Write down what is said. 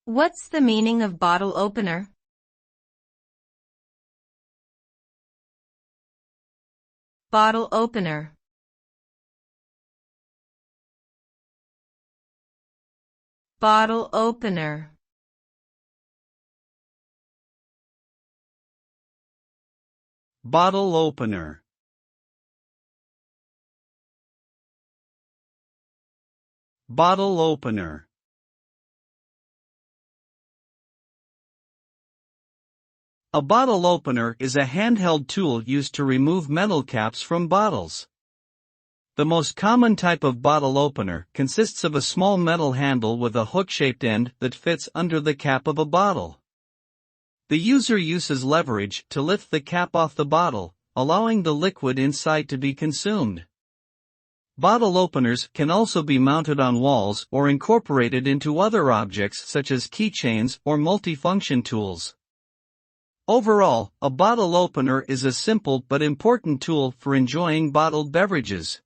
What's the meaning of bottle opener? Bottle opener. Bottle opener. Bottle opener. Bottle opener. A bottle opener is a handheld tool used to remove metal caps from bottles. The most common type of bottle opener consists of a small metal handle with a hook-shaped end that fits under the cap of a bottle. The user uses leverage to lift the cap off the bottle, allowing the liquid inside to be consumed. Bottle openers can also be mounted on walls or incorporated into other objects such as keychains or multifunction tools. Overall, a bottle opener is a simple but important tool for enjoying bottled beverages.